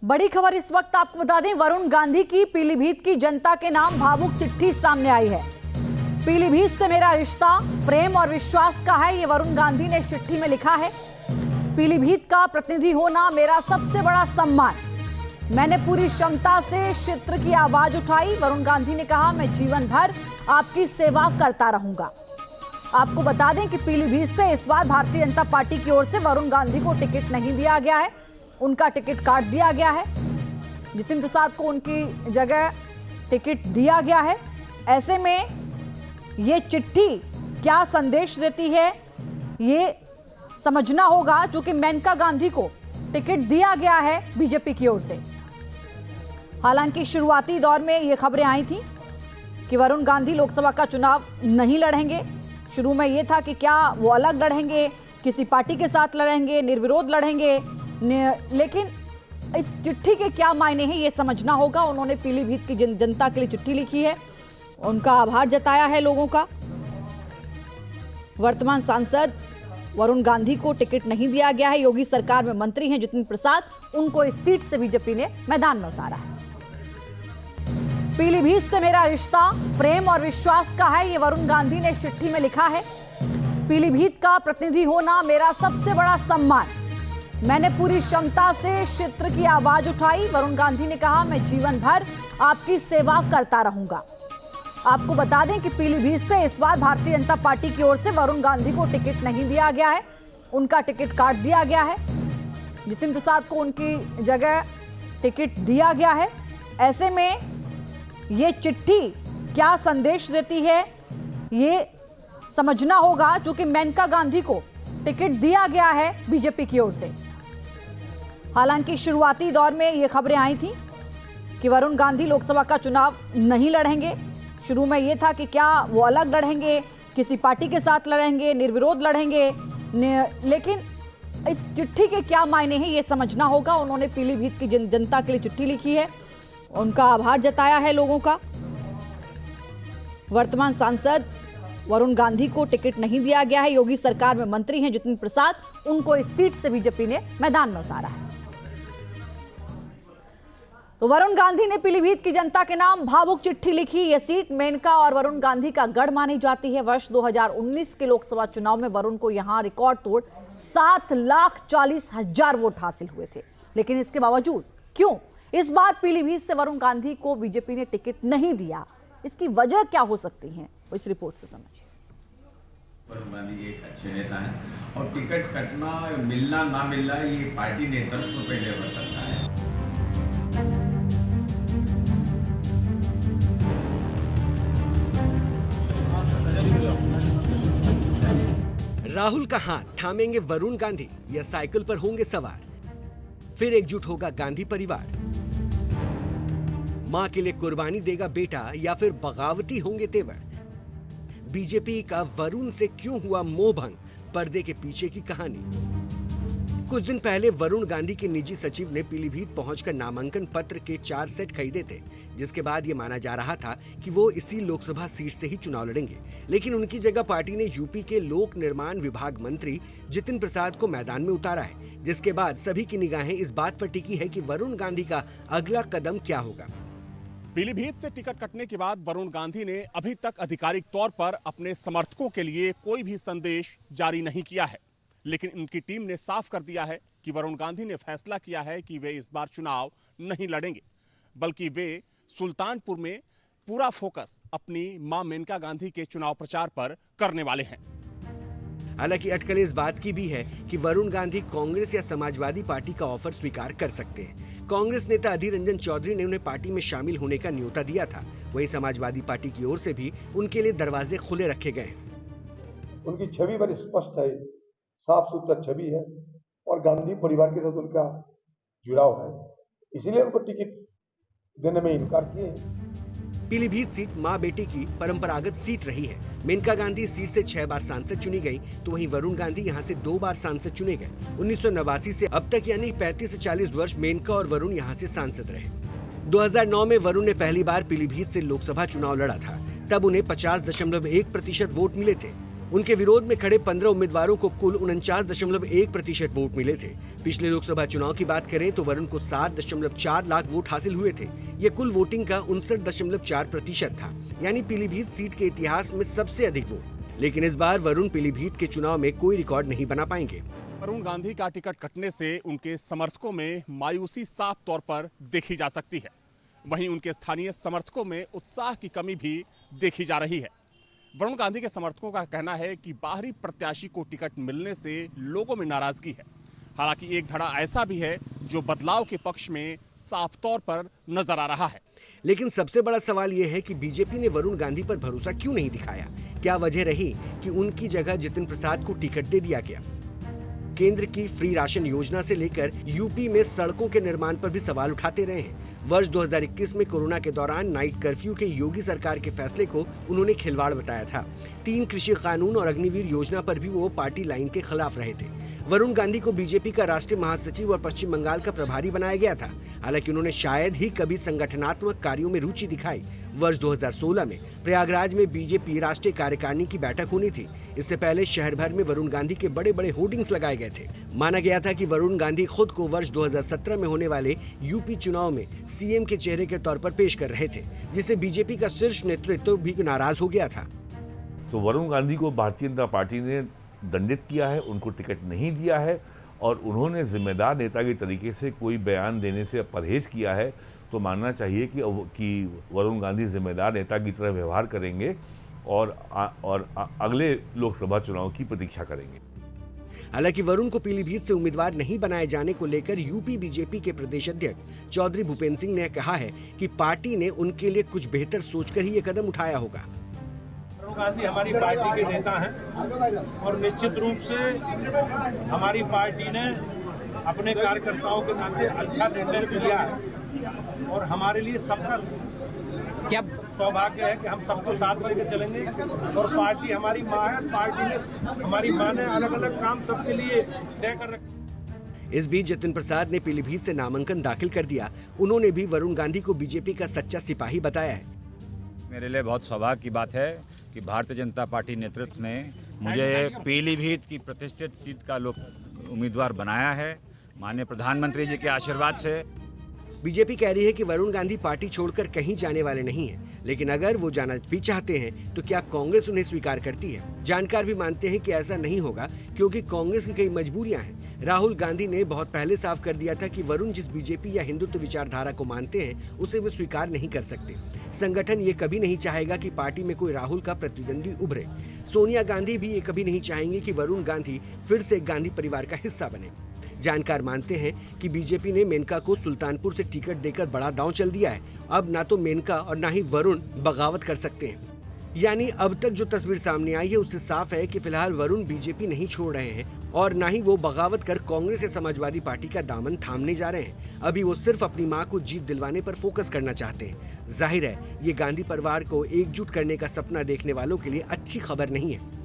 बड़ी खबर इस वक्त आपको बता दें, वरुण गांधी की पीलीभीत की जनता के नाम भावुक चिट्ठी सामने आई है। पीलीभीत से मेरा रिश्ता प्रेम और विश्वास का है, ये वरुण गांधी ने चिट्ठी में लिखा है। पीलीभीत का प्रतिनिधि होना मेरा सबसे बड़ा सम्मान। मैंने पूरी क्षमता से क्षेत्र की आवाज उठाई। वरुण गांधी ने कहा, मैं जीवन भर आपकी सेवा करता रहूंगा। आपको बता दें कि पीलीभीत से इस बार भारतीय जनता पार्टी की ओर से वरुण गांधी को टिकट नहीं दिया गया है, उनका टिकट काट दिया गया है। जितिन प्रसाद को उनकी जगह टिकट दिया गया है। ऐसे में ये चिट्ठी क्या संदेश देती है, ये समझना होगा, जो कि मेनका गांधी को टिकट दिया गया है बीजेपी की ओर से। हालांकि शुरुआती दौर में ये खबरें आई थी कि वरुण गांधी लोकसभा का चुनाव नहीं लड़ेंगे। शुरू में ये था कि क्या वो अलग लड़ेंगे, किसी पार्टी के साथ लड़ेंगे, निर्विरोध लड़ेंगे, लेकिन इस चिट्ठी के क्या मायने हैं ये समझना होगा। उन्होंने पीलीभीत की जनता के लिए चिट्ठी लिखी है, उनका आभार जताया है लोगों का। वर्तमान सांसद वरुण गांधी को टिकट नहीं दिया गया है। योगी सरकार में मंत्री हैं जितिन प्रसाद, उनको इस सीट से बीजेपी ने मैदान में उतारा है। पीलीभीत से मेरा रिश्ता प्रेम और विश्वास का है, ये वरुण गांधी ने चिट्ठी में लिखा है। पीलीभीत का प्रतिनिधि होना मेरा सबसे बड़ा सम्मान। मैंने पूरी क्षमता से क्षेत्र की आवाज उठाई। वरुण गांधी ने कहा, मैं जीवन भर आपकी सेवा करता रहूंगा। आपको बता दें कि पीलीभीत से इस बार भारतीय जनता पार्टी की ओर से वरुण गांधी को टिकट नहीं दिया गया है, उनका टिकट काट दिया गया है। जितिन प्रसाद को उनकी जगह टिकट दिया गया है। ऐसे में ये चिट्ठी क्या संदेश देती है, ये समझना होगा, जो कि मेनका गांधी को टिकट दिया गया है बीजेपी की ओर से। हालांकि शुरुआती दौर में ये खबरें आई थी कि वरुण गांधी लोकसभा का चुनाव नहीं लड़ेंगे। शुरू में ये था कि क्या वो अलग लड़ेंगे, किसी पार्टी के साथ लड़ेंगे, निर्विरोध लड़ेंगे, लेकिन इस चिट्ठी के क्या मायने हैं ये समझना होगा। उन्होंने पीलीभीत की जनता के लिए चिट्ठी लिखी है, उनका आभार जताया है लोगों का। वर्तमान सांसद वरुण गांधी को टिकट नहीं दिया गया है। योगी सरकार में मंत्री हैं जितिन प्रसाद, उनको इस सीट से बीजेपी ने मैदान में उतारा है। तो वरुण गांधी ने पीलीभीत की जनता के नाम भावुक चिट्ठी लिखी। यह सीट मेनका और वरुण गांधी का गढ़ मानी जाती है। वर्ष 2019 के लोकसभा चुनाव में वरुण को यहां रिकॉर्ड तोड़ 7,40,000 वोट हासिल हुए थे। लेकिन इसके बावजूद क्यों इस बार पीलीभीत से वरुण गांधी को बीजेपी ने टिकट नहीं दिया, इसकी वजह क्या हो सकती है, इस रिपोर्ट से समझिए। वरुण गांधी एक अच्छे नेता हैं और टिकट कटना मिलना ना मिलना ये पार्टी नेतृत्व पे निर्भर करता है। राहुल का हाथ थामेंगे वरुण गांधी या साइकिल पर होंगे सवार? फिर एकजुट होगा गांधी परिवार? मां के लिए कुर्बानी देगा बेटा या फिर बगावती होंगे तेवर? बीजेपी का वरुण से क्यों हुआ मोहभंग, पर्दे के पीछे की कहानी। कुछ दिन पहले वरुण गांधी के निजी सचिव ने पीलीभीत पहुंचकर नामांकन पत्र के 4 सेट खरीदे थे, जिसके बाद ये माना जा रहा था कि वो इसी लोकसभा सीट से ही चुनाव लड़ेंगे। लेकिन उनकी जगह पार्टी ने यूपी के लोक निर्माण विभाग मंत्री जितिन प्रसाद को मैदान में उतारा है, जिसके बाद सभी की निगाहें इस बात पर टिकी है कि वरुण गांधी का अगला कदम क्या होगा। पीलीभीत से टिकट कटने के बाद वरुण गांधी ने अभी तक आधिकारिक तौर पर अपने समर्थकों के लिए कोई भी संदेश जारी नहीं किया है, लेकिन उनकी टीम ने साफ कर दिया है कि वरुण गांधी ने फैसला किया है कि वे इस बार चुनाव नहीं लड़ेंगे, बल्कि वे सुल्तानपुर में पूरा फोकस अपनी मां मेनका गांधी के चुनाव प्रचार पर करने वाले हैं। हालांकि अटकलें इस बात की भी है कि वरुण गांधी कांग्रेस या समाजवादी पार्टी का ऑफर स्वीकार कर सकते हैं। कांग्रेस नेता अधीर रंजन चौधरी ने उन्हें पार्टी में शामिल होने का न्योता दिया था। वहीं समाजवादी पार्टी की ओर से भी उनके लिए दरवाजे खुले रखे गए हैं। उनकी छवि बड़ी स्पष्ट है, साफ सुथरा छवि है और गांधी परिवार के साथ उनका जुड़ाव है, इसीलिए उनको टिकट देने में इनकार किए। पीलीभीत सीट मां बेटी की परंपरागत सीट रही है। मेनका गांधी इस सीट से 6 बार सांसद चुनी गई, तो वहीं वरुण गांधी यहां से 2 बार सांसद चुने गए। 1989 से अब तक यानी 35 से 40 वर्ष मेनका और वरुण यहां से सांसद रहे। 2009 में वरुण ने पहली बार पीलीभीत से लोकसभा चुनाव लड़ा था। तब उन्हें 50.1% वोट मिले थे। उनके विरोध में खड़े 15 उम्मीदवारों को कुल 49.1% वोट मिले थे। पिछले लोकसभा चुनाव की बात करें तो वरुण को 7.4 लाख वोट हासिल हुए थे। ये कुल वोटिंग का 59.4% था, यानी पीलीभीत सीट के इतिहास में सबसे अधिक वोट। लेकिन इस बार वरुण पीलीभीत के चुनाव में कोई रिकॉर्ड नहीं बना पाएंगे। वरुण गांधी का टिकट कटने से उनके समर्थकों में मायूसी साफ तौर पर देखी जा सकती है। वहीं उनके स्थानीय समर्थकों में उत्साह की कमी भी देखी जा रही है। वरुण गांधी के समर्थकों का कहना है कि बाहरी प्रत्याशी को टिकट मिलने से लोगों में नाराजगी है। हालांकि एक धड़ा ऐसा भी है जो बदलाव के पक्ष में साफ तौर पर नजर आ रहा है। लेकिन सबसे बड़ा सवाल यह है कि बीजेपी ने वरुण गांधी पर भरोसा क्यों नहीं दिखाया? क्या वजह रही कि उनकी जगह जितिन प्रसाद को टिकट दे दिया गया? केंद्र की फ्री राशन योजना से लेकर यूपी में सड़कों के निर्माण पर भी सवाल उठाते रहे हैं। वर्ष 2021 में कोरोना के दौरान नाइट कर्फ्यू के योगी सरकार के फैसले को उन्होंने खिलवाड़ बताया था। 3 कृषि कानून और अग्निवीर योजना पर भी वो पार्टी लाइन के खिलाफ रहे थे। वरुण गांधी को बीजेपी का राष्ट्रीय महासचिव और पश्चिम बंगाल का प्रभारी बनाया गया था। हालांकि उन्होंने शायद ही कभी संगठनात्मक कार्यों में रुचि दिखाई। वर्ष 2016 में प्रयागराज में बीजेपी राष्ट्रीय कार्यकारिणी की बैठक होनी थी। इससे पहले शहर भर में वरुण गांधी के बड़े बड़े होर्डिंग्स लगाए गए थे। माना गया था कि वरुण गांधी खुद को वर्ष 2017 में होने वाले यूपी चुनाव में सीएम के चेहरे के तौर पर पेश कर रहे थे, जिससे बीजेपी का शीर्ष नेतृत्व भी नाराज हो गया था। तो वरुण गांधी को भारतीय जनता पार्टी ने दंडित किया है, उनको टिकट नहीं दिया है और उन्होंने जिम्मेदार नेता के तरीके से कोई बयान देने से परहेज किया है। तो मानना चाहिए कि वरुण गांधी जिम्मेदार नेता की तरह व्यवहार करेंगे और अगले लोकसभा चुनाव की प्रतीक्षा करेंगे। हालांकि वरुण को पीलीभीत से उम्मीदवार नहीं बनाए जाने को लेकर यूपी बीजेपी के प्रदेश अध्यक्ष चौधरी भूपेंद्र सिंह ने कहा है कि पार्टी ने उनके लिए कुछ बेहतर सोचकर ही ये कदम उठाया होगा। वरुण गांधी हमारी पार्टी के नेता हैं और निश्चित रूप से हमारी पार्टी ने अपने कार्यकर्ताओं के नाते अच्छा निर्णय लिया है और हमारे लिए सबका क्या सौभाग्य है कि हम सबको साथ लेकर चलेंगे और पार्टी हमारी माँ है। पार्टी ने हमारी माँ ने अलग अलग काम सबके लिए तय कर रखे। इस बीच जितिन प्रसाद ने पीलीभीत से नामांकन दाखिल कर दिया। उन्होंने भी वरुण गांधी को बीजेपी का सच्चा सिपाही बताया है। मेरे लिए बहुत सौभाग्य की बात है कि भारतीय जनता पार्टी नेतृत्व ने मुझे पीलीभीत की प्रतिष्ठित सीट का उम्मीदवार बनाया है। माननीय प्रधानमंत्री जी के आशीर्वाद से। बीजेपी कह रही है कि वरुण गांधी पार्टी छोड़कर कहीं जाने वाले नहीं हैं, लेकिन अगर वो जाना भी चाहते हैं तो क्या कांग्रेस उन्हें स्वीकार करती है? जानकार भी मानते हैं कि ऐसा नहीं होगा, क्योंकि कांग्रेस की कई मजबूरियां हैं। राहुल गांधी ने बहुत पहले साफ कर दिया था कि वरुण जिस बीजेपी या हिंदुत्व विचारधारा को मानते हैं उसे वे स्वीकार नहीं कर सकते। संगठन ये कभी नहीं चाहेगा कि पार्टी में कोई राहुल का प्रतिद्वंदी उभरे। सोनिया गांधी भी ये कभी नहीं चाहेंगे कि वरुण गांधी फिर से गांधी परिवार का हिस्सा बने। जानकार मानते हैं कि बीजेपी ने मेनका को सुल्तानपुर से टिकट देकर बड़ा दांव चल दिया है। अब ना तो मेनका और ना ही वरुण बगावत कर सकते हैं। यानी अब तक जो तस्वीर सामने आई है उससे साफ है कि फिलहाल वरुण बीजेपी नहीं छोड़ रहे हैं और ना ही वो बगावत कर कांग्रेस या समाजवादी पार्टी का दामन थामने जा रहे हैं। अभी वो सिर्फ अपनी मां को जीत दिलवाने पर फोकस करना चाहते हैं। जाहिर है ये गांधी परिवार को एकजुट करने का सपना देखने वालों के लिए अच्छी खबर नहीं है।